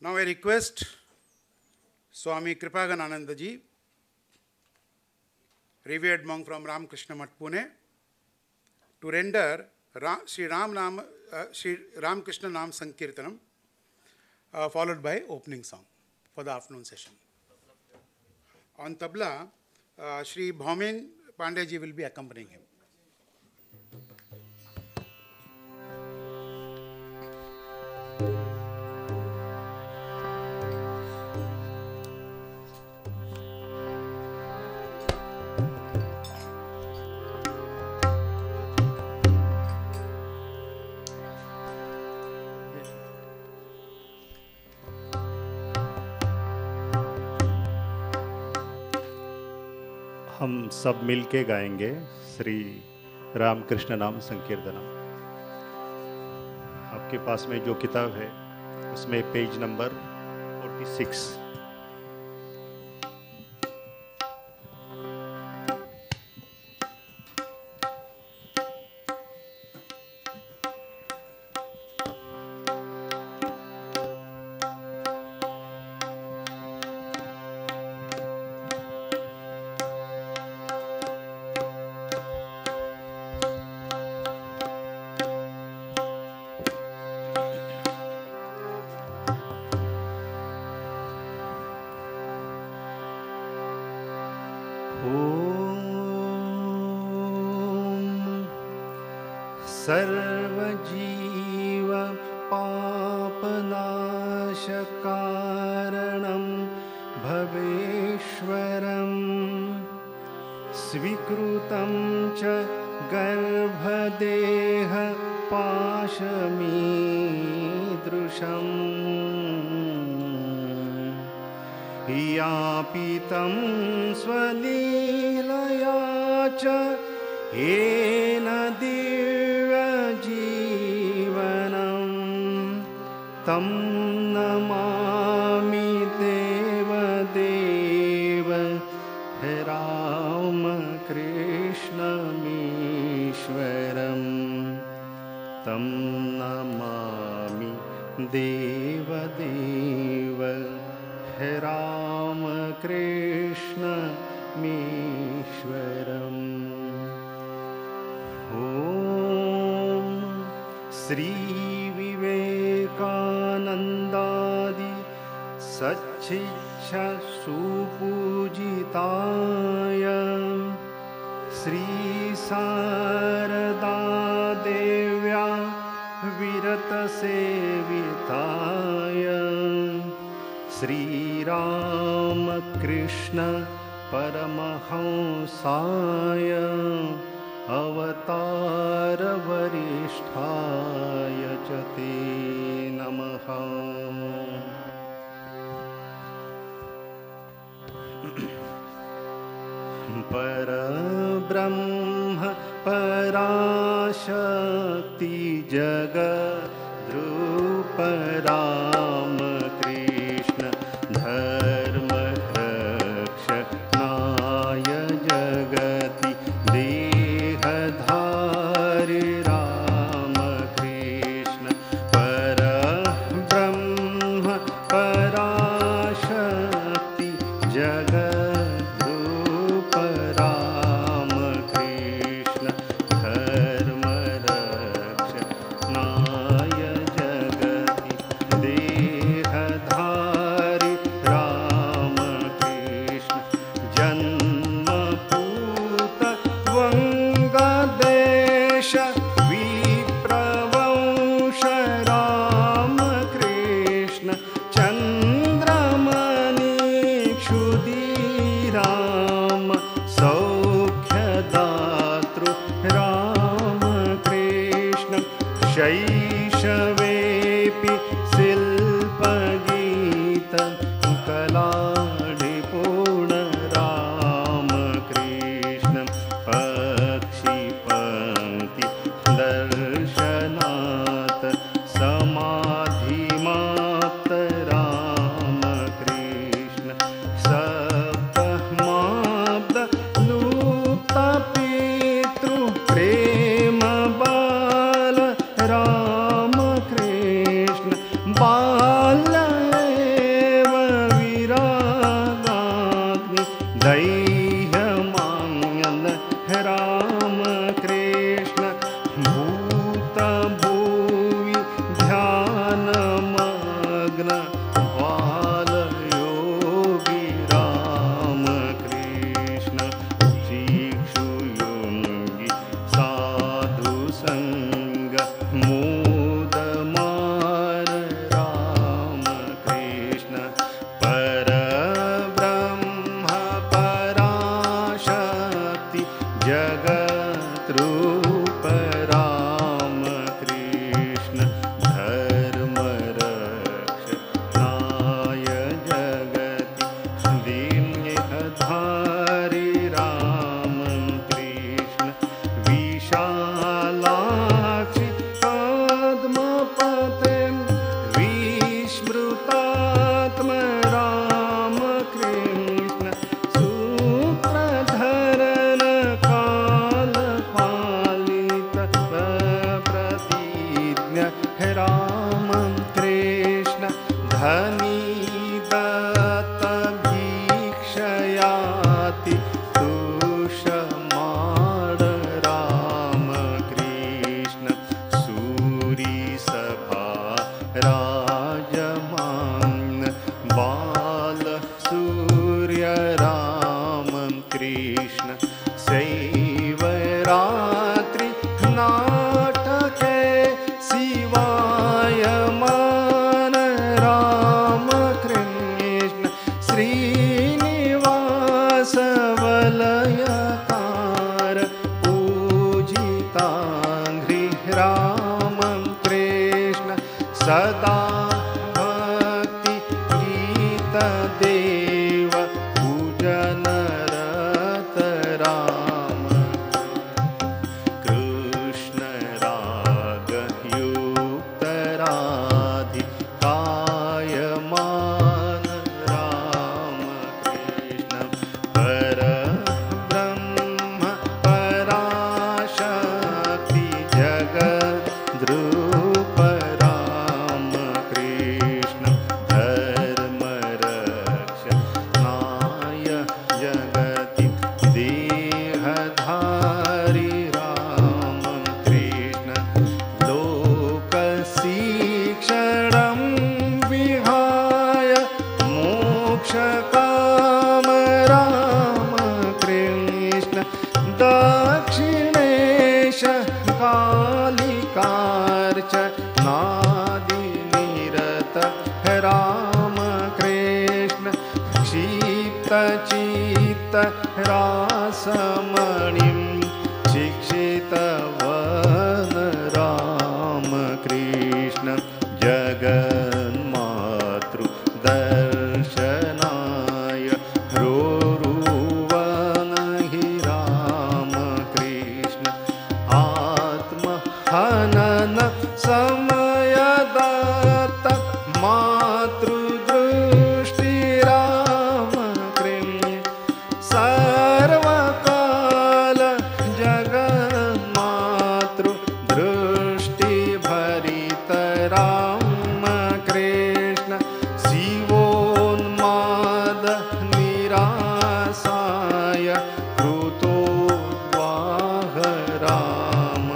Now I request Swami Kripaganananda ji, revered monk from Ramakrishna Math, Pune, to render Sri Ramakrishna Nam Sankirtanam, followed by opening song for the afternoon session. On tabla, Sri Bhaumen Pandey ji will be accompanying him. हम सब मिलके गाएंगे श्री रामकृष्ण नाम संकीर्तनम। आपके पास में जो किताब है उसमें पेज नंबर 46। सर्वजीव पापनाशकारणं भवेश्वरं स्वीकृतं च गर्भदेह पाशमीदृशम् यापितं स्वलीलया च येन दिव्यजीवनं तं नमामि देवदेव रामकृष्णमीश्वरं तं नमामि देवदेव रामकृष्णमीश्वरम्। ॐ श्री विवेकानन्दादि सच्चिच्छा सुपूजिताय श्री शारदा देव्या विरतसेविताय श्रीरामकृष्ण परमहंसाय अवतारवरिष्ठाय च ते नमः। परब्रह्म पराशक्ति जगद्रूप रामकृष्ण धर्मरक्षणाय जगति देहधारि रामकृष्ण परब्रह्म पराशक्ति जगद्रूप रामकृष्ण धर्मरक्षणाय जगति देहधारि रामकृष्ण जन्मपूत वंगदेश विप्रवंश रामकृष्ण चन्द्रमणि क्षुदिराम सौख्यदातृ रामकृष्ण शैशवेऽपि शिल्पगीत कलानिपुण रामकृष्ण पक्षिपङ्क्ति दर्शनात् समाधिमाप्त रामकृष्ण सप्तमाब्द लुप्तपितृ प्रेम बाल रामकृष्ण बाल्य धनी दत्त भिक्षयाति तुषमाण राम कृष्ण सूरी सभा राजमान बाल सूर्य राम कृष्ण शैव रात्रि नाटके शिवायमान राम कृष्ण श्रीनिवास वलयकार पूजिताङ्घ्रि राम कृष्ण सदा भक्ति गीत देव पूजनरत राम कृष्ण राग युक्त राधिकायमान राम कृष्ण पर ब्रह्म पराशक्ति जगद्रूप राम कृष्ण धर्म रक्षणाय जगति देहधारी राम कृष्ण लोकशिक्षणं विहाय मोक्षकाम राम कृष्ण दक्षिणेश कालिकार्च नादिनिरत राम कृष्ण क्षिप्तचित्त रासमणिं शिक्षितवन राम कृष्ण जगन्मातृ दर्शनाय रोरुवन हि राम कृष्ण आत्महनन समय दत्त मातृदृष्टि राम कृष्ण सर्वकाल जगन्मातृ दृष्टि भरित राम कृष्ण शिवोन्माद निरासाय कृतोद्वाह राम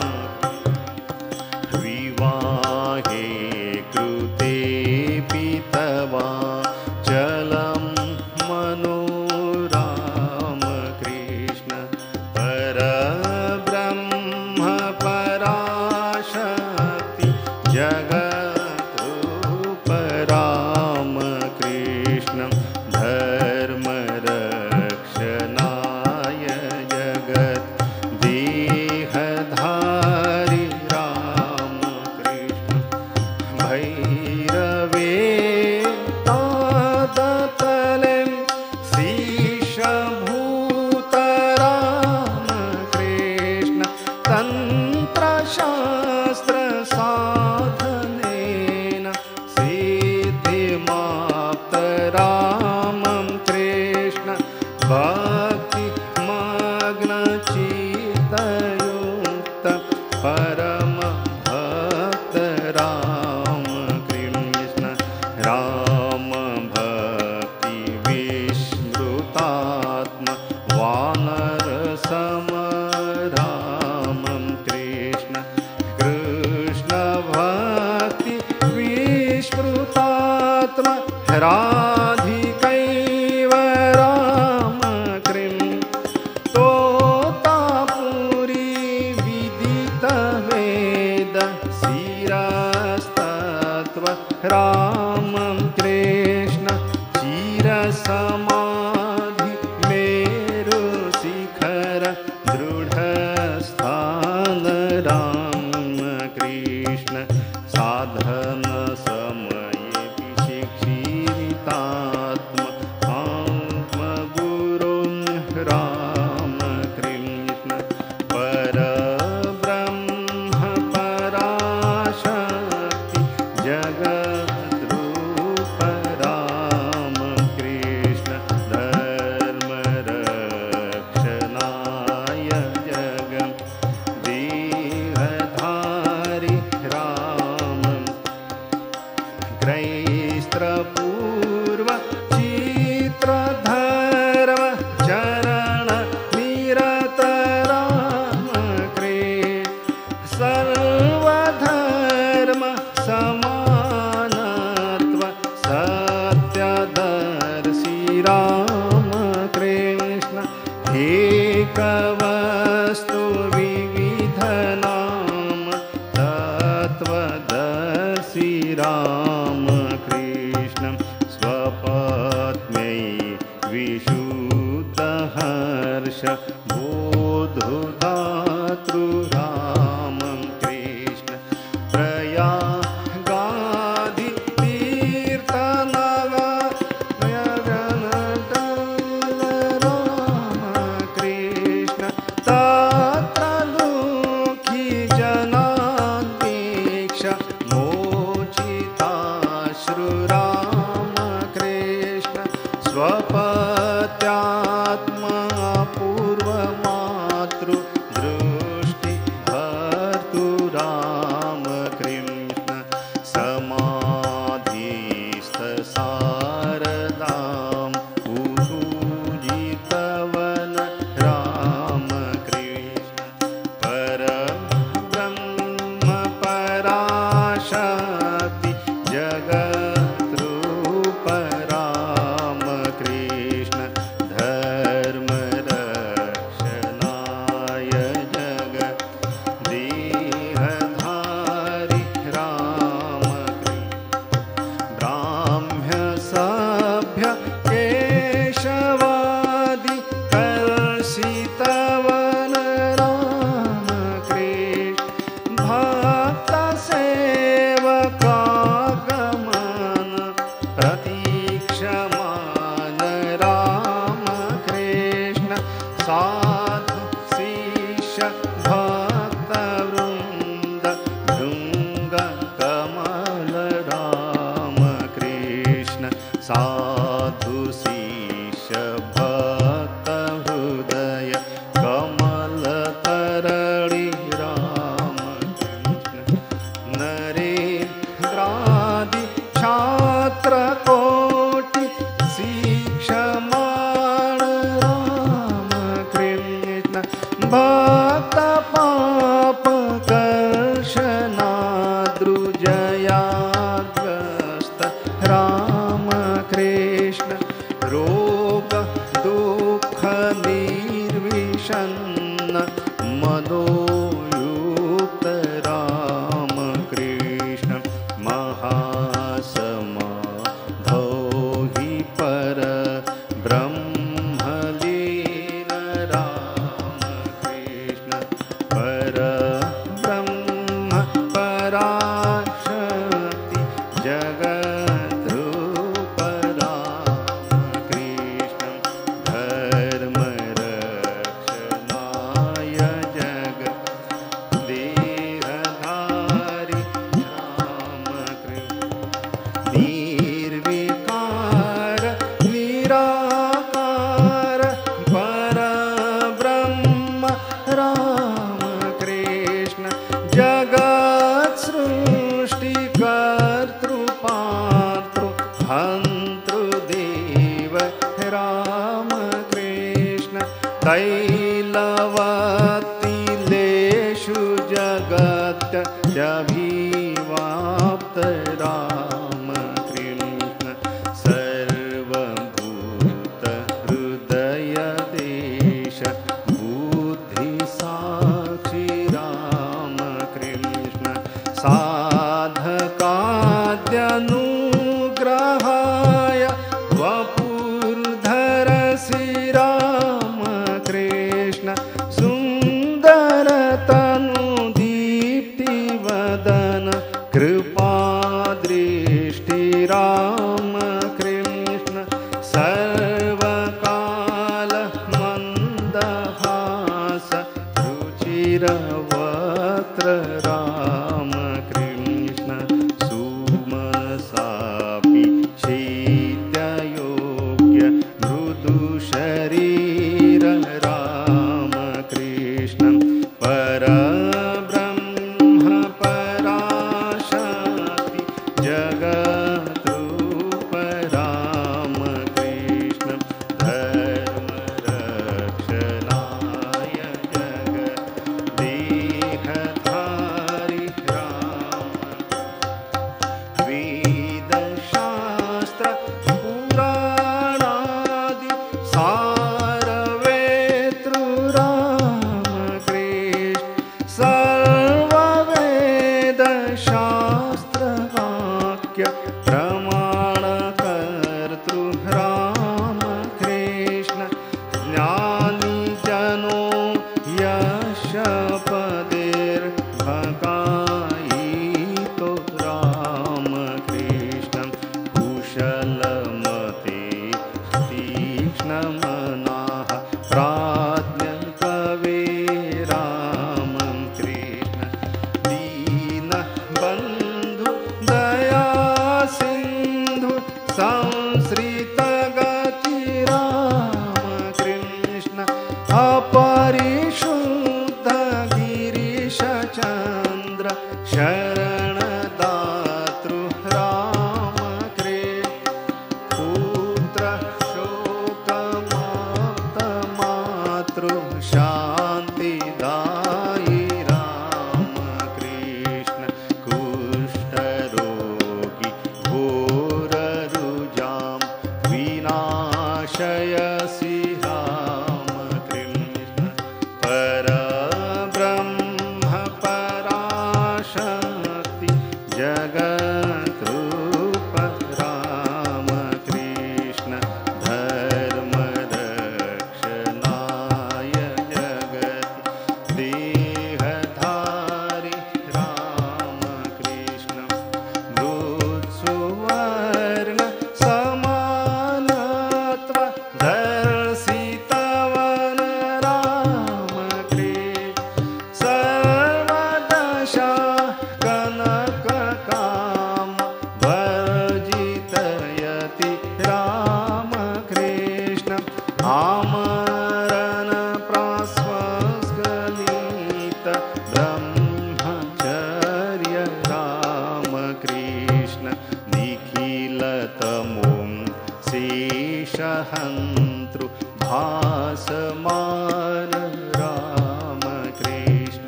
विवाहे कृते पितवा चलं मनो राम कृष्ण परब्रह्म पराशक्ति जगद्रूप राम कृष्ण धर्म रक्षणाय जगत् देहधारी राम कृष्ण भैरवे तादतलें शीशभूत राम कृष्ण तन्त्रशास्त्र साधनेन सिद्धिमाप्त राम कृष्ण भक्ति मग्न चित्तयुक्त परम भक्त राम कृष्ण राम भक्ति विस्मृतात्म वानर सम राम कृष्ण कृष्ण भक्ति विस्मृतात्म राधिकैव राम कृष्ण तोतापुरी विदित वेद शिरस्तत्व राम कृष्ण चिरसमाधि मेरु शिखर दृढस्थान राम कृष्ण साधन समये शिक्षितात्म आत्मगुरुं राम कृष्ण परब्रह्म पराशक्ति जगद्रूप राम कृष्ण धर्म रक्षणाय जगत् देहधारी राम क्रैस्त्र पूर्व चित्रधर्म चरण निरत राम कृष्ण सर्वधर्म समानत्व सत्यदर्शी राम कृष्ण एकवस्तु विविध नाम तत्वदर्शी राम कृष्ण स्वपत्न्यै विशुद्ध हर्ष बोधुधातृ राम कृष्ण प्रयागादि तीर्थनगरजनटल राम कृष्ण तत्र दुःखी जनान्वीक्ष मोचिताश्रु राम कृष्ण स्वपत्यात्मा पूर्वमातृ दृष्टि भर्तु राम कृष्ण समाधिस्थ शारदां पूजितवन राम कृष्ण परब्रह्म पराशक्ति जगद्रूप राम कृष्ण धर्मरक्षणाय जगद्देहधारी राम कृष्ण ब्राह्म्य सभ्य केशवादि कलुषितवन राम कृष्ण भक्त सेवकागमन प्रतीक्षमान राम कृष्ण साधु शिष्य भक्त वृंद भृंग कमल राम कृष्ण साधु शिष्य भक्त हृदय कमल तरणी राम कृष्ण नरेन्द्रादि छात्र कोटि शिक्षमाण राम कृष्ण भक्त पाप कर्षणाद्रुजयाग्रस्त राम कृष्ण रोग दुःख निर्विषन्न मनोयुक्त राम कृष्ण महासमाधौ हि पर ब्रह्मलीन राम कृष्ण पर ब्रह्म पराशक्ति जगद्रूप राम कृष्ण धर्मरक्षणाय जगद्देहधारी राम कृष्ण निर्विकार निराकार परब्रह्म राम कृष्ण जगत् सृष्टि कर्तृ हन्तृदेव राम कृष्ण तैलवतिलेषु जगत्यभिवाप्त राम कृष्ण सर्वभूत हृदय देश बुद्धि साक्षी राम कृष्ण साधकाद्यनुग्रहाय वपुर्धरसि राम कृष्ण कुशलमते तीक्ष्णमनाः प्राज्ञकवे रामं कृष्ण दीनबन्धु दया सिन्धु संश्रितगति राम कृष्ण अपरिशुद्ध गिरीशचन्द्र शरणदातृ राम कृष्ण पुत्र शोकमुक्तमातृ शान्तिदायि राम कृष्ण कुष्ठरोगि घोररुजां विनाशयसि राम कृष्ण परब्रह्म पराशक्ति जगद्रूप राम कृष्ण धर्मरक्षणाय जगति देहधारि राम कृष्ण मृत्सुवर्ण समानत्व दर्शितवन राम कृष्ण सर्वदशा कनककाम वर्जितयति राम कृष्ण आमरण प्राश्वस्गलित ब्रह्मचर्य राम कृष्ण निखिलतमों शेषहन्तृ भासमान राम कृष्ण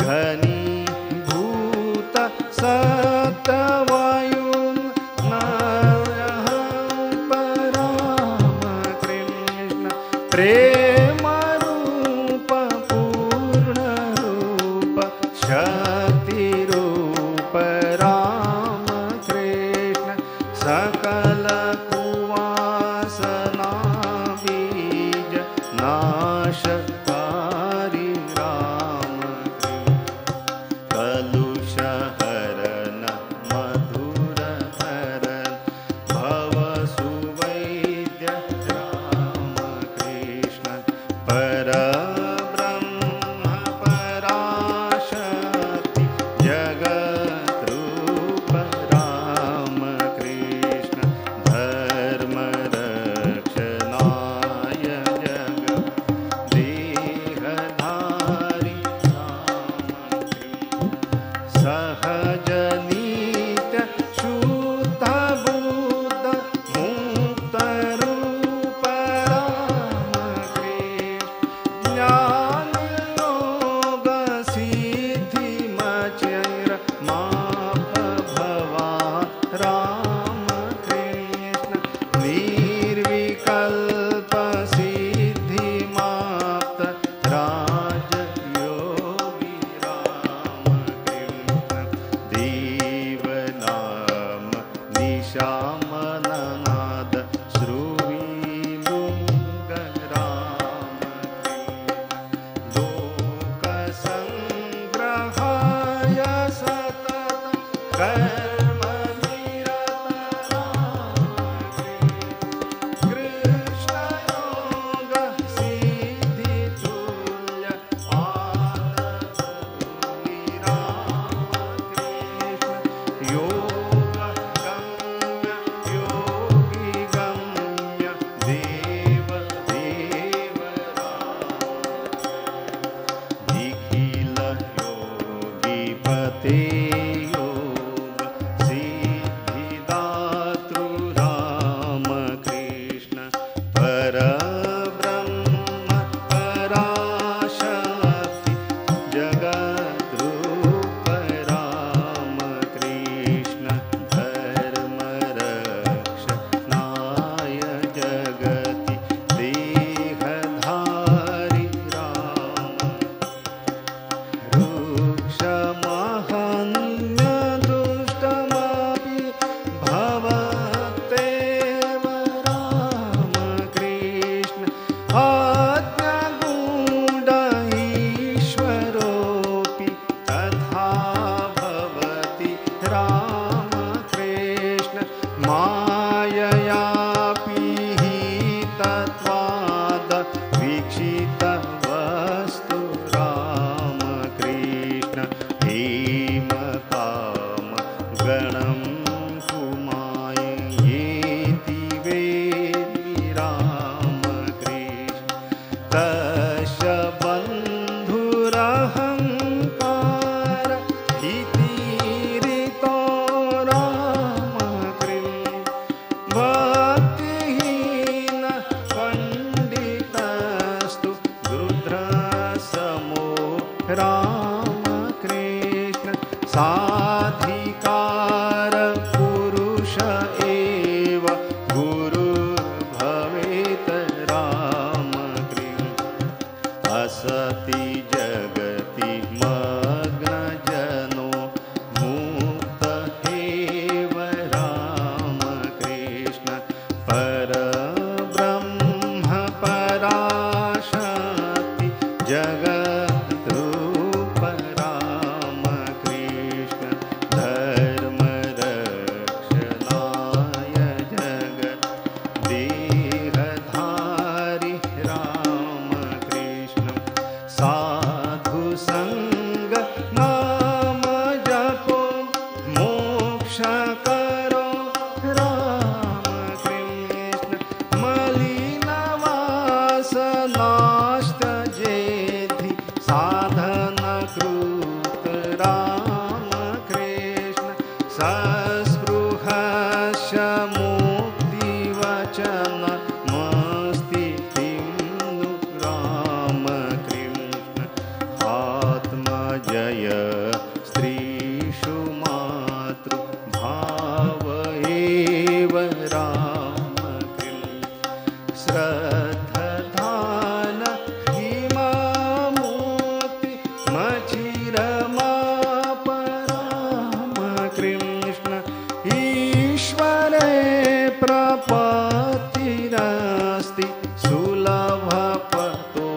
घनीभूत सत्यवायुं राम कृष्ण प्रेमरूप पूर्णरूप शक्तिरूप राम कृष्ण सकल कुवासना बीज नाशकारी राम कृष्ण कलुषहरण मधुरहरण भवसुवैद्य राम कृष्ण परब्रह्म पराशक्ति जगद्रूप राम कृष्ण धर्मरक्षणाय जगत् देहधारि राम कृष्ण सहजनीत शुद्ध बुद्ध मुक्तरूप राम कृष्ण ज्ञानयोग सिद्धिमचैर माभवा राम कृष्ण निर्विकल्प सिद्धिमाप्त राजयोगी राम कृष्ण देवनाम निशामननाद श्रुविलुङ्ग राम कृष्ण लोकसङ्ग्रहाय सततं कर्मनिरत राम कृष्ण सिद्धितुल्य आनन्दोयि राम कृष्ण योगगम्य योगीश्वर माययापि तत्त्वाद वीक्षितवस्तु रामकृष्ण हेमकाम गणं कुमायेति वेदि रामकृष्ण तस्य बन्धुरहङ्कार हितिरितो रामकृष्ण भक्तिहीन पण्डितस्तु गृध्रसमो रामकृष्ण साधिकार पुरुष एव गुरुर्भवेत् रामकृष्ण असति जगति मग्नजनो मुक्त एव रामकृष्ण परब्रह्म पराशक्ति जगद्रूप रामकृष्ण धर्मरक्षणाय जगत् देहधारि रामकृष्ण साधु संग नाम जपो मोक्ष करो रामकृष्ण मलिन वासनाश्च जेधि साधन कृत रामकृष्ण संस्पृहस्य मुक्तिवचन मस्ति किं नु रामकृष्ण आत्मजय स्त्रीषु मातृभाव एव रामकृष्ण श्रद्धधान हिमामूर्ति मचिरमाप रामकृष्ण ईश्वरे प्रपत्तिरस्ति सुलभपतो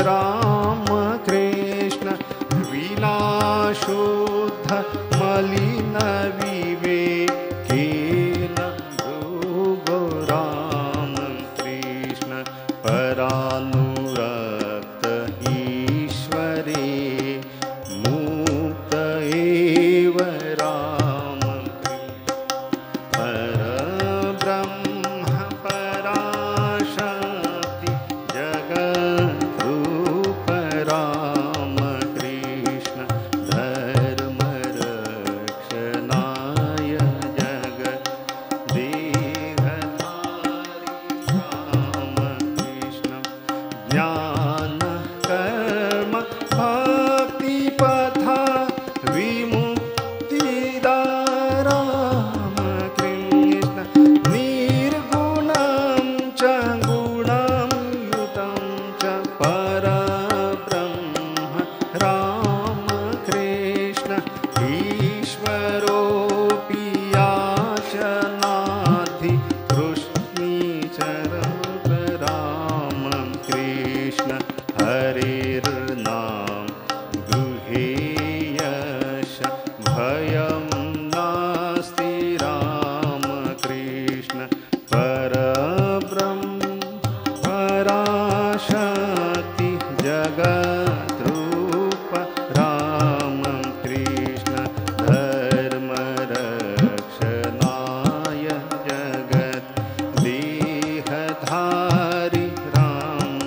रामकृष्ण विनाशोद्ध मलिन विवेकेन भृगो रामकृष्ण परानुरक्त ईश्वरे मुक्त एव रामकृष्ण परब्रह्म पराशक्ति जगद्रूप रामकृष्ण धर्मरक्षणाय जगत् देहधारि रामकृष्ण ज्ञान कर्म भक्तिपथा विमुक्तिदा रामकृष्ण निर्गुणं च गुणं युतं च परब्रह्म रामकृष्ण ईश्वरोऽपि याचनाधि कृष्णीचरं रामकृष्ण हरेर्नाम गृहेयश भयं नास्ति रामकृष्ण परब्रह्म पराशक्ति जगद्रूप रामकृष्ण धर्मरक्षणाय जगत् देहधारि राम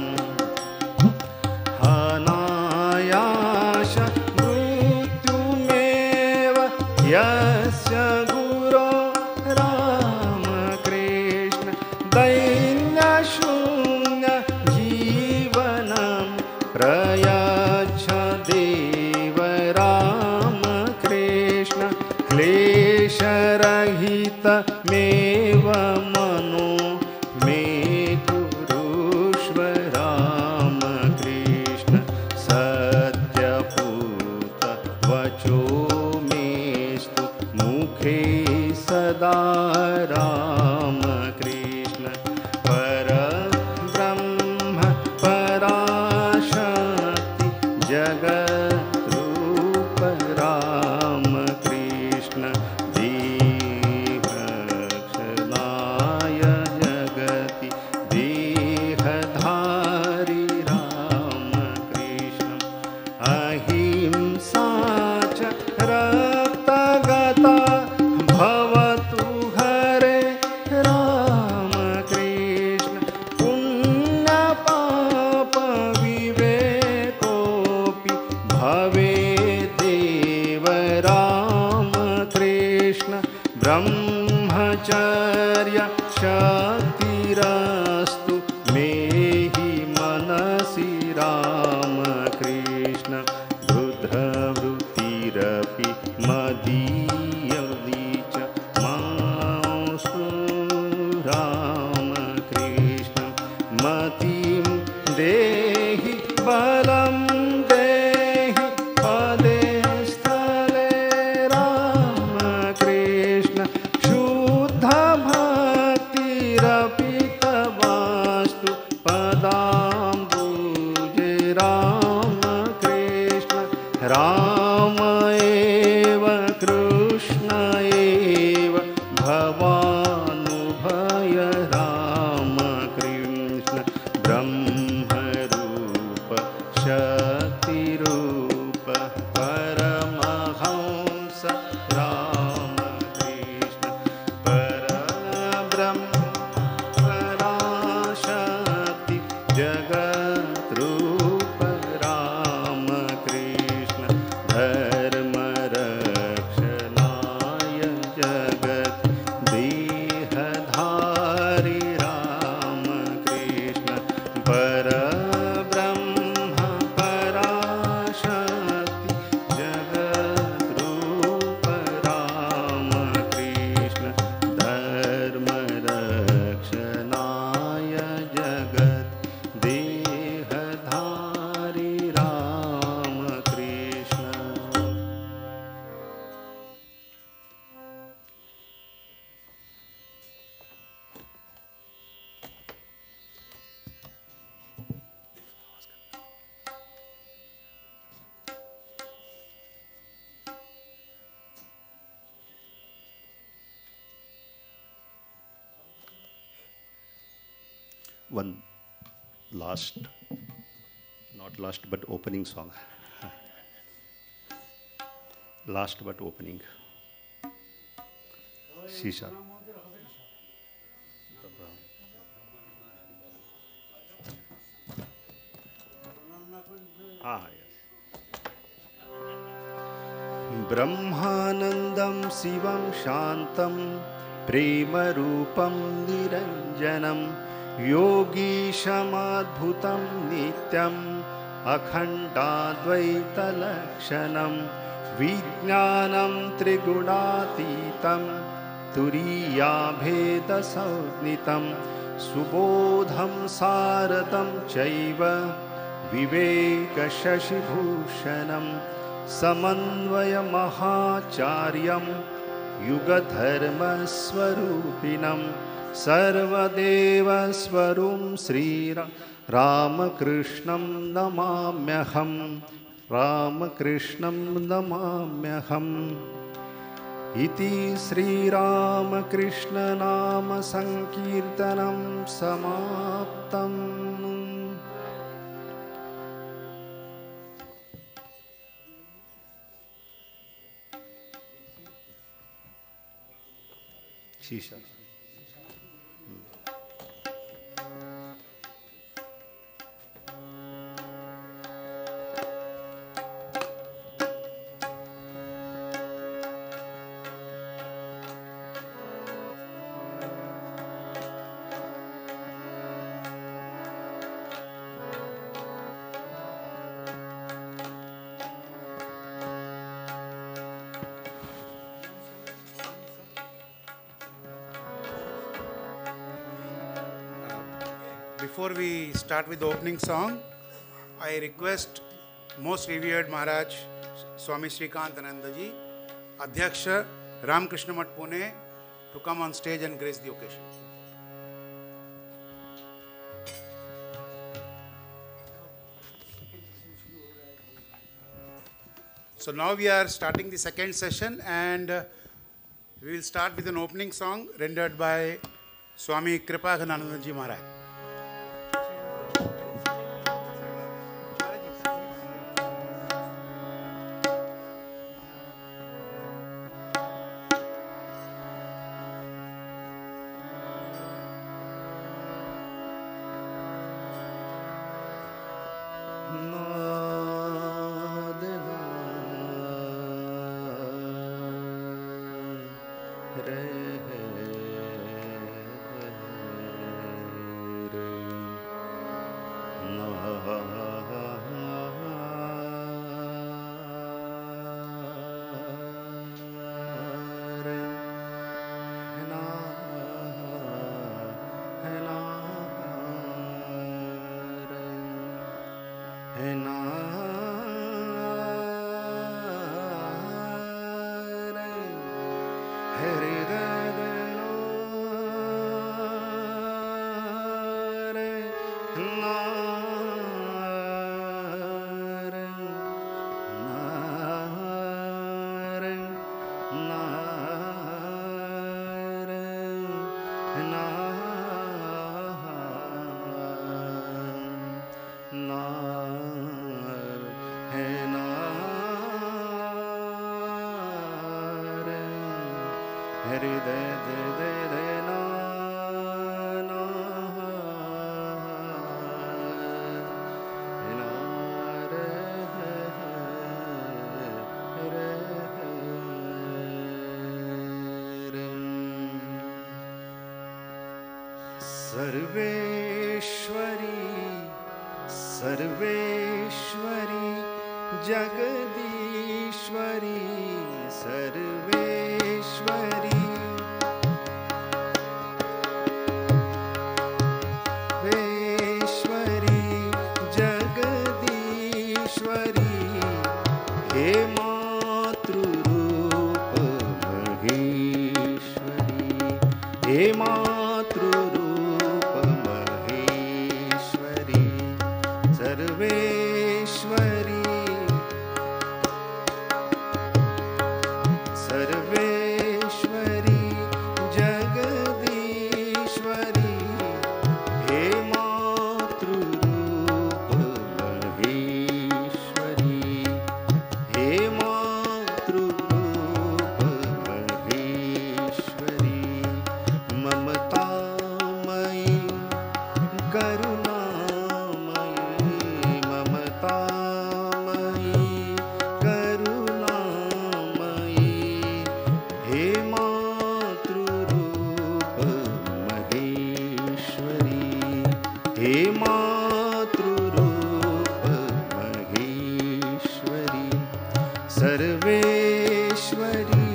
अनायास मृत्युमेव यस्य गुरो रामकृष्ण दैन्यशून्य जीवनं प्रयच्छ देव रामकृष्ण क्लेशरहितमेव मनो मे कुरुष्व रामकृष्ण सत्यपूत वचो मेस्तु मुखे सदा रामकृष्ण परब्रह्म पराशक्ति जगद्रूप रामकृष्ण देहरक्षणाय ऐश्वर्य शक्तिरस्तु मे हि मनसि रामकृष्ण रुद्रवृत्तिरपि मदीयदी च मास्तु रामकृष्ण मतिं देहि बलं देहि पदे स्थले रामकृष्ण शुद्ध भक्तिरपि तवास्तु पदाम्बुजे रामकृष्ण राम एव कृष्ण एव भवानुभय रामकृष्ण ब्रह्मरूप शक्तिरूप परमहंस रामकृष्ण परब्रह्म पराशक्ति जगद्रूप रामकृष्ण धर्मरक्षणाय जगत् देहधारी रामकृष्ण परब्रह्म पराशक्ति जगद्रूप रामकृष्ण धर्मरक्षणाय जगत् देहधारी Ramakrishna. One last, not last but opening song. Last but opening. Shisha. Ah, yes. ब्रह्मानन्दं शिवं शान्तं प्रेमरूपं निरञ्जनं योगीशमद्भुतं नित्यम् अखण्डाद्वैतलक्षणं विज्ञानं त्रिगुणातीतं तुरीयाभेदसंज्ञितं सुबोधं सारदं चैव विवेकशशिभूषणं समन्वयमहाचार्यं युगधर्मस्वरूपिणं सर्वदेवस्वरूं श्रीरामकृष्णं नमाम्यहं रामकृष्णं नमाम्यहम् इति श्रीरामकृष्णनाम संकीर्तनं समाप्तम्. Shisha. Before we start with the opening song, I request most revered Maharaj Swami Srikant Anandaji, Adhyaksha Ramakrishna Math Pune, to come on stage and grace the occasion. So now we are starting the second session, and we will start with an opening song rendered by Swami Kripaganandaji Maharaj. Sarveshwari Sarveshwari Jagadishwari Sarveshwari वेश्वरी Jagadishwari हे मातृरूप महेश्वरी हे मातृरूप महेश्वरी सर्वेश्वरी सर्वेश्वरी जगदीश्वरी हे मातृरूप महेश्वरी हे मातृरूप महेश्वरी ममतामयी करुणामयी ममतामयी करुणामयी हे मातृरूप महेश्वरी हे मातृरूप महेश्वरी सर्वेश्वरी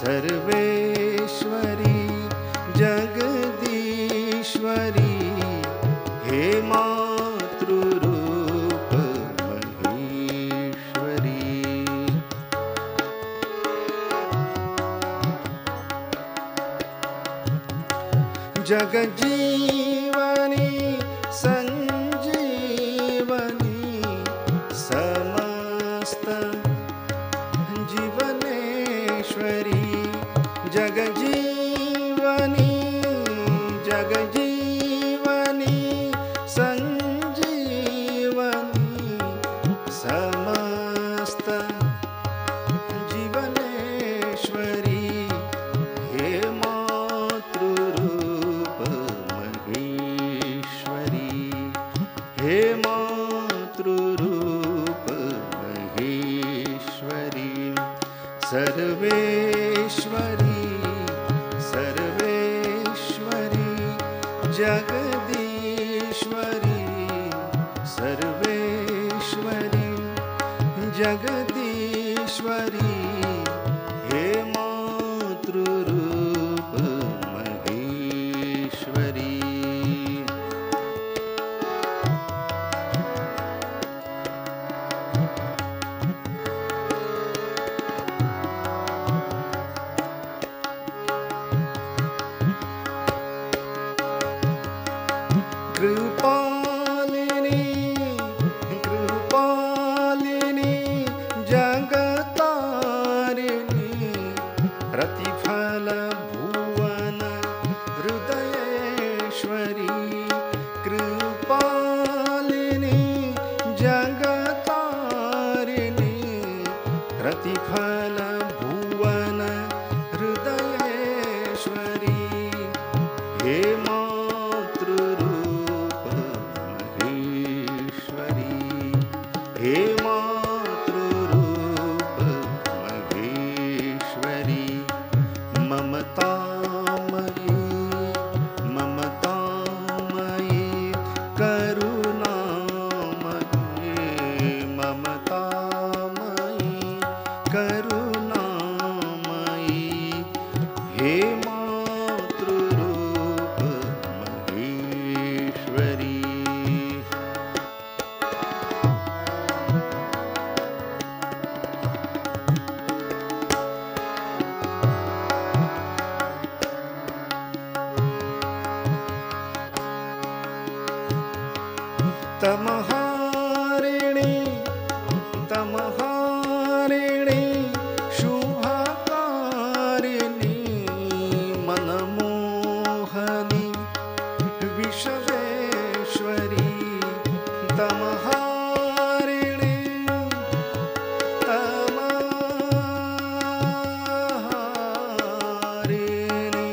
सर्वेश्वरी जगदीश्वरी हे मातृरूप महेश्वरी जगजीवनी संजीवनी समस्त जीवनेश्वरी जगजीवनी जगजीवनी संजीवनी समस्त जीवनेश्वरी हे मातृरूप महेश्वरी हे मातृरूप महेश्वरी सर्वेश्वरी सर्वेश्वरी जगदीश्वरी सर्वेश्वरी जगदीश्वरी हे मातृरूप महेश्वरी कृपालिनी कृपालिनी जगतारिणी प्रतिफल भुवन हृदयेश्वरी कृपालिनी जगतारिणी प्रतिफल भुवन हृदयेश्वरी हे मातृरूप महेश्वरी हे मातृरूप महेश्वरी ममतामयी ममतामयी करुणामयी ममतामयी करुणामयी हे मातृरूप महेश्वरी तमहारिणी तमहारिणी शुभकारिणी मनमोहिनी मनमोहनी विश्वेश्वरी तमहारिणी तमहारिणी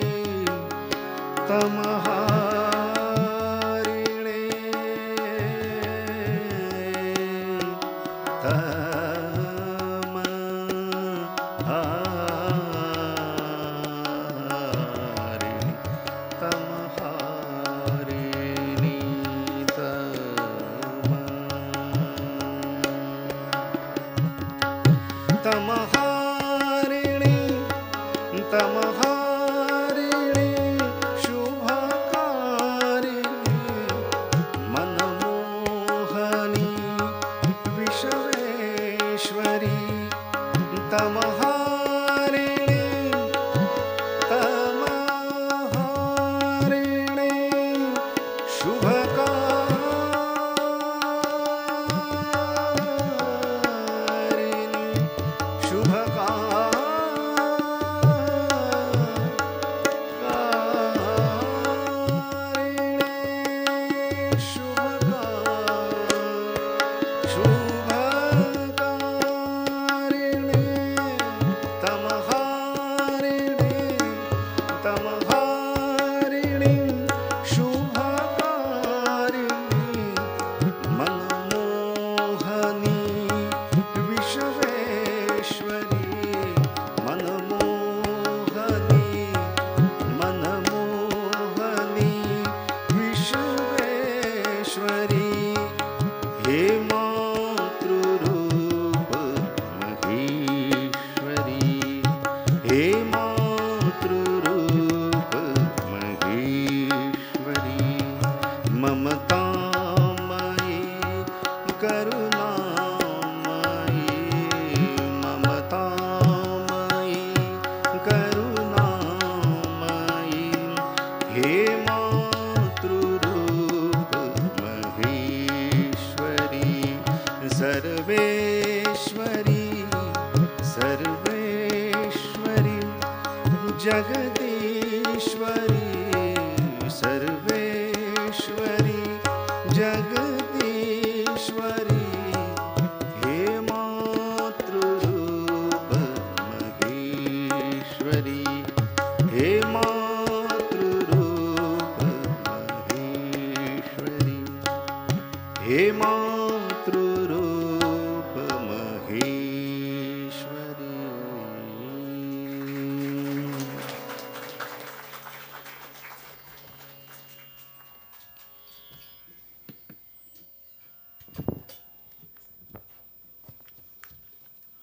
तमहारिणी तमहारिणी शुभकारिणी मनमोहनी विश्वेश्वरी तमहारिणी तमहारिणी तमहारिणी शुभकारिणी मनमोहनी विश्वेश्वरी मनमोहनी मनमोहनी विश्वेश्वरी हे मातृरूप महेश्वरी हे मातृरूप महेश्वरी ममतामयी करुणामयी ममतामयी करुणामयी हे मातृरूप महेश्वरी सर्वेश्वरी सर्वेश्वरी जगदीश्वरी सर्वेश्वरी जगदीश्वरी हे मातृरूप महेश्वरी हे मातृरूप महेश्वरी हे मातृरूप महेश्वरी.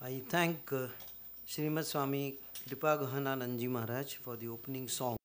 I thank Srimad Swami Kripa Gahananandji Maharaj for the opening song.